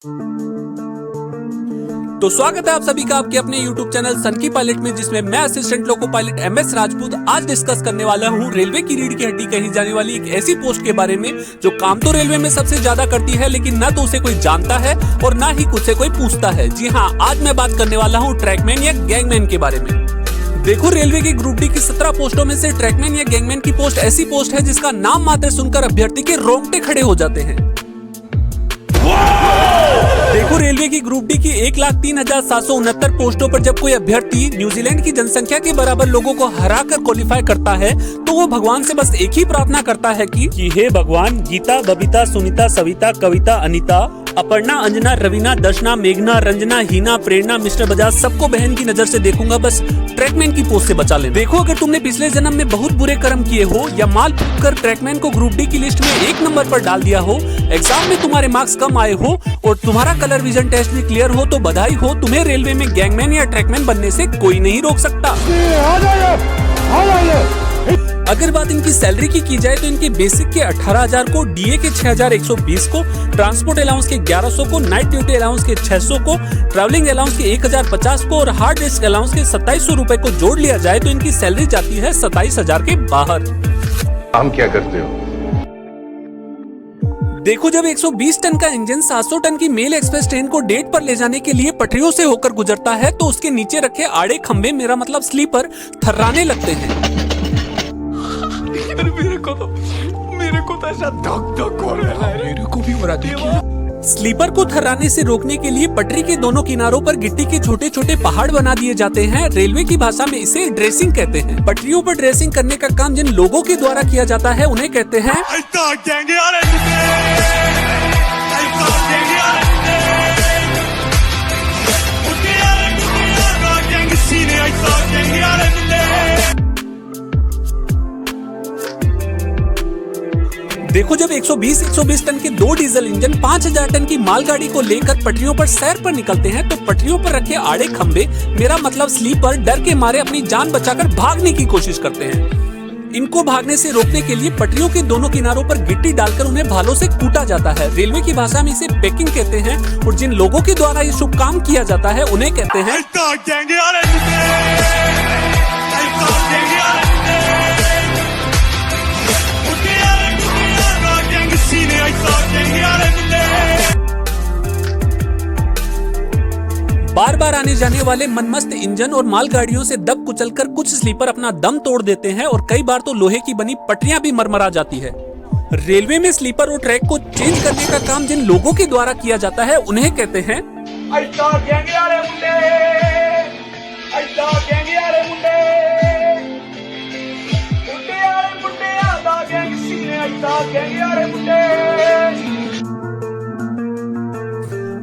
तो स्वागत है आप सभी का आपके अपने YouTube चैनल सन की पायलट में, जिसमें मैं assistant loco pilot MS Rajput आज डिस्कस करने वाला हूं रेलवे की रीढ़ की हड्डी कही जाने वाली एक ऐसी पोस्ट के बारे में जो काम तो रेलवे में सबसे ज्यादा करती है, लेकिन ना तो उसे कोई जानता है और ना ही कुछ से कोई पूछता है। जी हाँ, आज मैं बात करने वाला हूँ ट्रैकमैन या गैंगमैन के बारे में। देखो, रेलवे की ग्रुप डी की 17 पोस्टों में से ट्रैकमैन या गैंगमैन की पोस्ट ऐसी पोस्ट है जिसका नाम मात्र सुनकर अभ्यर्थी के रोंगटे खड़े हो जाते हैं। देखो, रेलवे की ग्रुप डी की 1,03,769 पोस्टों पर जब कोई अभ्यर्थी न्यूजीलैंड की जनसंख्या के बराबर लोगों को हराकर क्वालिफाई करता है तो वो भगवान से बस एक ही प्रार्थना करता है कि हे भगवान, गीता, बबीता, सुनीता, सविता, कविता, अनीता, अपर्णा, अंजना, रवीना, दर्शना, मेघना, रंजना, हीना, प्रेरणा, मिस्टर बजाज सबको बहन की नजर से देखूंगा, बस ट्रैकमैन की पोस्ट से बचा ले। देखो, अगर तुमने पिछले जन्म में बहुत बुरे कर्म किए हो या माल कर ट्रैकमैन को ग्रुप डी की लिस्ट में 1 नंबर पर डाल दिया हो, एग्जाम में तुम्हारे मार्क्स कम आए हो और तुम्हारा कलर विजन टेस्ट भी क्लियर हो, तो बधाई हो, तुम्हें रेलवे में गैंगमैन या ट्रैकमैन बनने से कोई नहीं रोक सकता। अगर बात इनकी सैलरी की जाए तो इनके बेसिक के 18,000 को, डीए के 6,120 को, ट्रांसपोर्ट अलाउंस के 1,100 को, नाइट ड्यूटी अलाउंस के 600 को, ट्रैवलिंग अलाउंस के 1,050 को और हार्ड डिस्क अलाउंस के 2700 रुपए को जोड़ लिया जाए तो इनकी सैलरी जाती है 27,000 के बाहर। हम क्या करते हो? देखो, जब 120 टन का इंजन 700 टन की मेल एक्सप्रेस ट्रेन को डेट पर ले जाने के लिए पटरियों से होकर गुजरता है तो उसके नीचे रखे आड़े खंबे, मेरा मतलब स्लीपर, थर्राने लगते हैं। मेरे को तो ऐसा धक हो रहा है, मेरे को भी बड़ा स्लीपर को थर्राने से रोकने के लिए पटरी के दोनों किनारों पर गिट्टी के छोटे छोटे पहाड़ बना दिए जाते हैं। रेलवे की भाषा में इसे ड्रेसिंग कहते हैं। पटरियों पर ड्रेसिंग करने का काम जिन लोगों के द्वारा किया जाता है उन्हें कहते हैं देखो, जब 120 टन के 2 डीजल इंजन 5,000 टन की मालगाड़ी को लेकर पटरियों पर सैर पर निकलते हैं तो पटरियों पर रखे आड़े खंबे, मेरा मतलब स्लीपर, डर के मारे अपनी जान बचाकर भागने की कोशिश करते हैं। इनको भागने से रोकने के लिए पटरियों के दोनों किनारों पर गिट्टी डालकर उन्हें भालों से कूटा जाता है। रेलवे की भाषा में इसे पैकिंग कहते हैं और जिन लोगों के द्वारा ये शुभ काम किया जाता है उन्हें कहते हैं बार बार आने जाने वाले मनमस्त इंजन और मालगाड़ियों से दब कुचलकर कुछ स्लीपर अपना दम तोड़ देते हैं और कई बार तो लोहे की बनी पटरियां भी मरमरा जाती है। रेलवे में स्लीपर और ट्रैक को चेंज करने का काम जिन लोगों के द्वारा किया जाता है उन्हें कहते हैं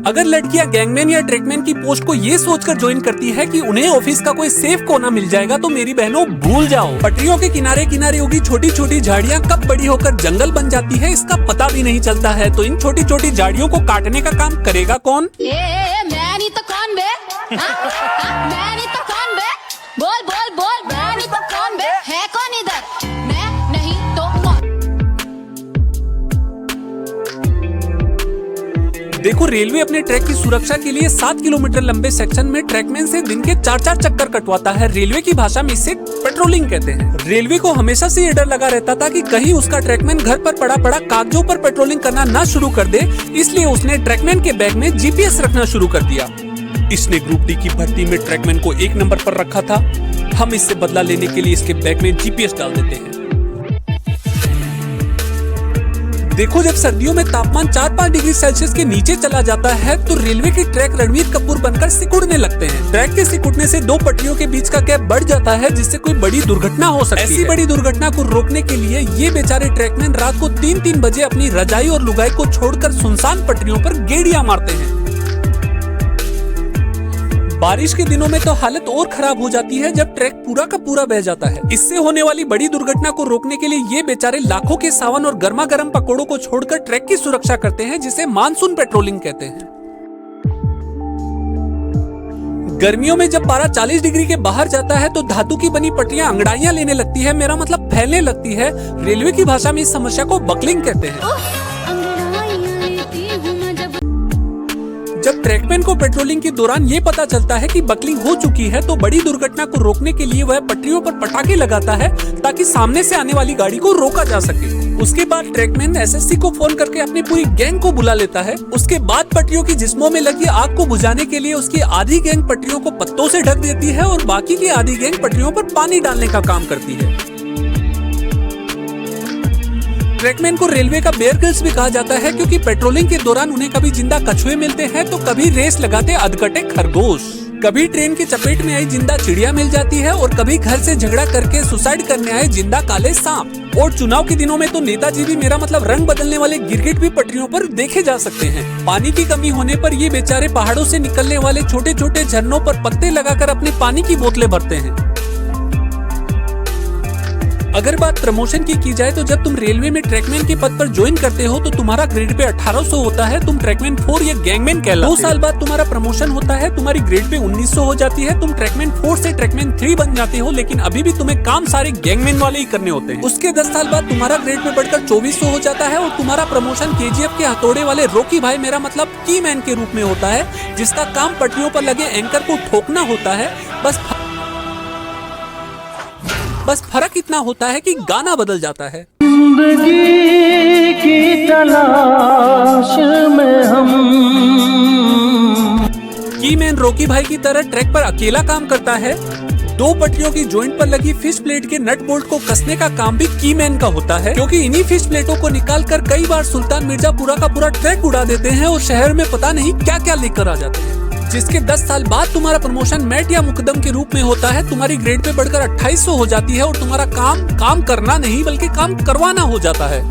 अगर लड़कियां गैंगमैन या ट्रैकमैन की पोस्ट को ये सोचकर ज्वाइन करती है कि उन्हें ऑफिस का कोई सेफ कोना मिल जाएगा तो मेरी बहनों भूल जाओ। पटरियों के किनारे किनारे उगी छोटी छोटी झाड़ियां कब बड़ी होकर जंगल बन जाती है इसका पता भी नहीं चलता है। तो इन छोटी छोटी झाड़ियों को काटने का काम करेगा कौन? मैं नहीं तो कौन बे? मैं नहीं तो कौन बे? बोल बोल बोल, मैं नहीं तो कौन बे? है कौन इधर? मैं नहीं तो कौन? देखो, रेलवे अपने ट्रैक की सुरक्षा के लिए 7 किलोमीटर लंबे सेक्शन में ट्रैकमैन से दिन के 4-4 चक्कर कटवाता है। रेलवे की भाषा में इसे पेट्रोलिंग कहते हैं। रेलवे को हमेशा से ये डर लगा रहता था कि कहीं उसका ट्रैकमैन घर पर पड़ा कागजों पर पेट्रोलिंग करना ना शुरू कर दे, इसलिए उसने ट्रैकमैन के बैग में GPS रखना शुरू कर दिया। इसने ग्रुप डी की भर्ती में ट्रैकमैन को 1 नंबर पर रखा था। हम इससे बदला लेने के लिए इसके बैग में GPS डाल देते हैं। देखो, जब सर्दियों में तापमान 4-5 डिग्री सेल्सियस के नीचे चला जाता है तो रेलवे के ट्रैक रणवीर कपूर बनकर सिकुड़ने लगते हैं। ट्रैक के सिकुड़ने से 2 पटरियों के बीच का गैप बढ़ जाता है जिससे कोई बड़ी दुर्घटना हो सकती है। ऐसी बड़ी दुर्घटना को रोकने के लिए ये बेचारे ट्रैकमैन रात को 3-3 बजे अपनी रजाई और लुगाई को छोड़कर सुनसान पटरियों पर गेड़ियां मारते हैं। बारिश के दिनों में तो हालत और खराब हो जाती है जब ट्रैक पूरा का पूरा बह जाता है। इससे होने वाली बड़ी दुर्घटना को रोकने के लिए ये बेचारे लाखों के सावन और गर्मा गर्म पकौड़ों को छोड़कर ट्रैक की सुरक्षा करते हैं, जिसे मानसून पेट्रोलिंग कहते हैं। गर्मियों में जब पारा 40 डिग्री के बाहर जाता है तो धातु की बनी पटरियां अंगड़ाइयां लेने लगती है, मेरा मतलब फैलने लगती है। रेलवे की भाषा में इस समस्या को बकलिंग कहते हैं। जब ट्रैकमैन को पेट्रोलिंग के दौरान ये पता चलता है कि बकलिंग हो चुकी है तो बड़ी दुर्घटना को रोकने के लिए वह पटरियों पर पटाखे लगाता है ताकि सामने से आने वाली गाड़ी को रोका जा सके। उसके बाद ट्रैकमैन एसएससी को फोन करके अपनी पूरी गैंग को बुला लेता है। उसके बाद पटरियों की जिस्मों में लगी आग को बुझाने के लिए उसकी आधी गैंग पटरियों को पत्तों से ढक देती है और बाकी की आधी गैंग पटरियों पर पानी डालने का काम करती है। ट्रैकमैन को रेलवे का बेयर ग्रिल्स भी कहा जाता है क्योंकि पेट्रोलिंग के दौरान उन्हें कभी जिंदा कछुए मिलते हैं तो कभी रेस लगाते अधकटे खरगोश, कभी ट्रेन की चपेट में आई जिंदा चिड़िया मिल जाती है और कभी घर से झगड़ा करके सुसाइड करने आए जिंदा काले सांप। और चुनाव के दिनों में तो नेताजी भी मेरा मतलब रंग बदलने वाले गिरगिट भी पटरियों पर देखे जा सकते हैं। पानी की कमी होने पर ये बेचारे पहाड़ों से निकलने वाले छोटे छोटे झरनों पर पत्ते लगाकर अपने पानी की बोतलें भरते हैं। अगर बात प्रमोशन की जाए तो जब तुम रेलवे में ट्रैकमैन के पद पर ज्वाइन करते हो तो तुम्हारा ग्रेड पे 1800 होता है, तुम ट्रैकमैन 4 या गैंगमैन कहलाते हो। 2 साल बाद तुम्हारा प्रमोशन होता है, तुम्हारी ग्रेड पे 1900 हो जाती है, तुम ट्रैकमैन 4 से ट्रैकमैन 3 बन जाते हो, लेकिन अभी भी तुम्हें काम सारे गैंगमैन वाले ही करने होते हैं। उसके 10 साल बाद तुम्हारा ग्रेड पे बढ़कर 2400 हो जाता है और तुम्हारा प्रमोशन केजीएफ के हथौड़े वाले रॉकी भाई मेरा मतलब की मैन के रूप में होता है, जिसका काम पटरियों पर लगे एंकर को ठोकना होता है। बस फर्क इतना होता है कि गाना बदल जाता है। जिंदगी की तलाश में हम। कीमैन रॉकी भाई की तरह ट्रैक पर अकेला काम करता है। 2 पटरियों की जॉइंट पर लगी फिश प्लेट के नट बोल्ट को कसने का काम भी कीमैन का होता है, क्योंकि इन्हीं फिश प्लेटों को निकालकर कई बार सुल्तान मिर्जा पूरा का पूरा ट्रैक उड़ा देते हैं और शहर में पता नहीं क्या क्या लेकर आ जाते हैं। जिसके 10 साल बाद तुम्हारा प्रमोशन मैट या मुकदम के रूप में होता है, तुम्हारी ग्रेड पे बढ़कर 2800 हो जाती है और तुम्हारा काम करना नहीं बल्कि काम करवाना हो जाता है।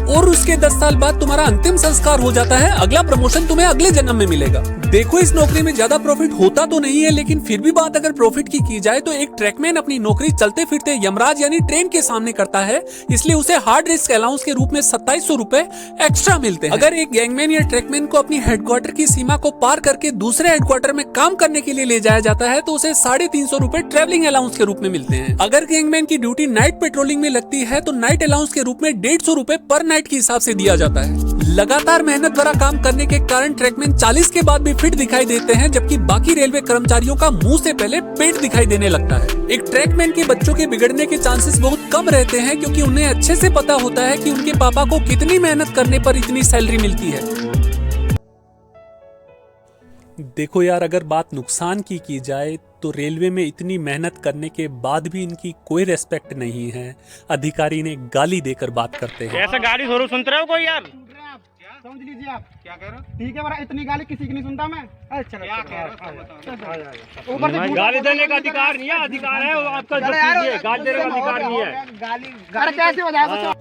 और उसके 10 साल बाद तुम्हारा अंतिम संस्कार हो जाता है। अगला प्रमोशन तुम्हें अगले जन्म में मिलेगा। देखो इस नौकरी में ज्यादा प्रॉफिट होता तो नहीं है, लेकिन फिर भी बात अगर प्रॉफिट की जाए तो एक ट्रैकमैन अपनी नौकरी चलते फिरते यमराज यानी ट्रेन के सामने करता है, इसलिए उसे हार्ड रिस्क अलाउंस के रूप में 2700 रुपए एक्स्ट्रा मिलते हैं। अगर एक गैंगमैन या ट्रैकमैन को अपनी हेडक्वार्टर की सीमा को पार करके दूसरे हेडक्वार्टर में काम करने के लिए ले जाया जाता है तो उसे 350 रुपए ट्रेवलिंग अलाउंस के रूप में मिलते हैं। अगर गैंगमैन की ड्यूटी नाइट पेट्रोलिंग में लगती है तो नाइट अलाउंस के रूप में 150 रुपए पर नाइट के हिसाब से दिया जाता है। लगातार मेहनत भरा काम करने के कारण ट्रैकमैन 40 के बाद भी फिट दिखाई देते हैं, जबकि बाकी रेलवे कर्मचारियों का मुंह से पहले पेट दिखाई देने लगता है। एक ट्रैकमैन के बच्चों के बिगड़ने के चांसेस बहुत कम रहते हैं, क्योंकि उन्हें अच्छे से पता होता है कि उनके पापा को कितनी मेहनत करने पर इतनी सैलरी मिलती है। देखो यार, अगर बात नुकसान की जाए तो रेलवे में इतनी मेहनत करने के बाद भी इनकी कोई रेस्पेक्ट नहीं है। अधिकारी ने गाली देकर बात करते हैं। ऐसा गाली जरूर सुनते रहो कोई यार। समझ लीजिए आप क्या कह रहे हो। ठीक है बड़ा, इतनी गाली किसी की नहीं सुनता मैं। अच्छा क्या कह रहे हो। ऊपर से गाली देने का अधिकार नहीं है, अधिकार है आपका। गाली देने का अधिकार नहीं है। गाली कैसे हो जाएगा।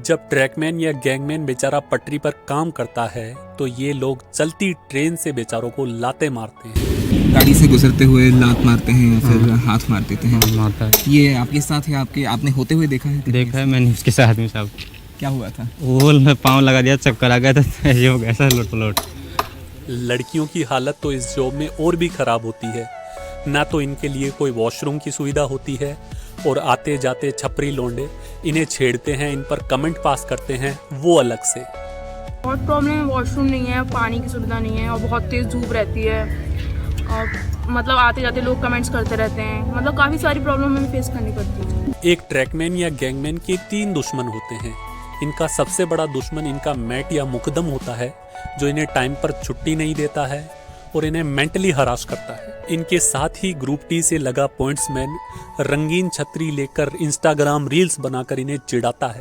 जब ट्रैकमैन या गैंगमैन बेचारा पटरी पर काम करता है तो ये लोग चलती ट्रेन से बेचारों को लाते मारते हैं। गाड़ी से गुजरते हुए लात मारते हैं या फिर हाथ मार देते हैं। मारता है। ये आपके साथ है, आपने होते हुए देखा है? देखा है मैंने उसके साथ में साहब। क्या हुआ था? ओल में पाँव लगा दिया, चक्कर आ गया था, ऐसे हो गया ऐसा लोट। लड़कियों की हालत तो इस जॉब में और भी खराब होती है। ना तो इनके लिए कोई वॉशरूम की सुविधा होती है और आते जाते छपरी लोंडे इन्हें छेड़ते हैं, इन पर कमेंट पास करते हैं, वो अलग से। बहुत प्रॉब्लम है, वॉशरूम नहीं है, पानी की सुविधा नहीं है और बहुत तेज़ धूप रहती है और मतलब आते जाते लोग कमेंट्स करते रहते हैं। मतलब काफ़ी सारी प्रॉब्लम हमें फेस करनी पड़ती है। एक ट्रैकमैन या गैंगमैन के 3 दुश्मन होते हैं। इनका सबसे बड़ा दुश्मन इनका मैट या मुकदम होता है, जो इन्हें टाइम पर छुट्टी नहीं देता है और इन्हें मेंटली हरास करता है। इनके साथ ही ग्रुप टी से लगा पॉइंट्समैन रंगीन छतरी लेकर इंस्टाग्राम रील्स बनाकर इन्हें चिढ़ाता है।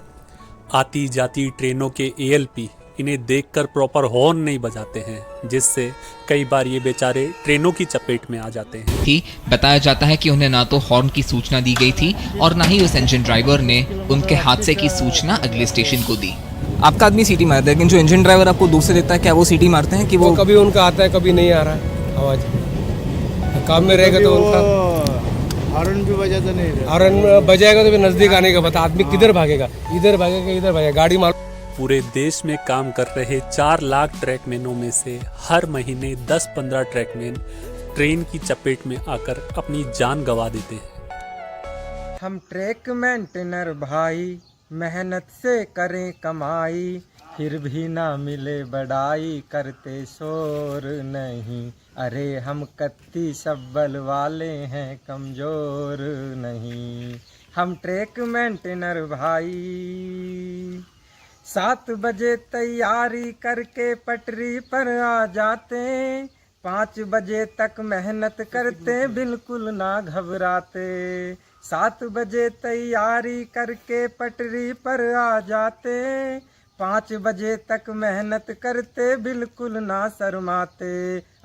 आती जाती ट्रेनों के एएलपी इन्हें देखकर प्रॉपर हॉर्न नहीं बजाते हैं, जिससे कई बार ये बेचारे ट्रेनों की चपेट में आ जाते हैं। थी बताया जाता है कि उन्हें ना तो हॉर्न की सूचना दी गई थी और ना ही उस इंजन ड्राइवर ने उनके हादसे की सूचना अगले स्टेशन को दी। आपका आदमी सीटी मारता है, लेकिन जो इंजन ड्राइवर आपको दूर से देखता है, क्या वो सीटी मारते हैं कि वो कभी उनका आता है, कभी नहीं आ रहा है आवाज। काम में रहेगा तो उनका हॉर्न भी बजा तो नहीं, हॉर्न बजाएगा तो फिर नजदीक आने का पता। आदमी किधर भागेगा, इधर भागेगा इधर भागेगा, गाड़ी मार। पूरे देश में काम कर रहे 4 लाख ट्रैकमैनों में से हर महीने 10-15 ट्रैकमैन ट्रेन की चपेट में आकर अपनी जान गंवा देते हैं। हम ट्रैक मेंटेनर भाई मेहनत से करें कमाई, फिर भी ना मिले बड़ाई करते शोर नहीं। अरे हम कत्ती सब्बल वाले हैं कमज़ोर नहीं। हम ट्रैक मेंटेनर भाई 7 बजे तैयारी करके पटरी पर आ जाते। 5 बजे तक मेहनत करते बिल्कुल ना घबराते। 7 बजे तैयारी करके पटरी पर आ जाते। 5 बजे तक मेहनत करते बिल्कुल ना शर्माते।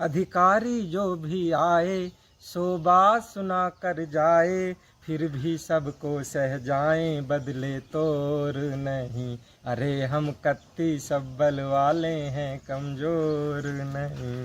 अधिकारी जो भी आए सो बात सुना कर जाए। फिर भी सबको सह जाएं बदले तोर नहीं। अरे हम कत्ती सब्बल वाले हैं कमज़ोर नहीं।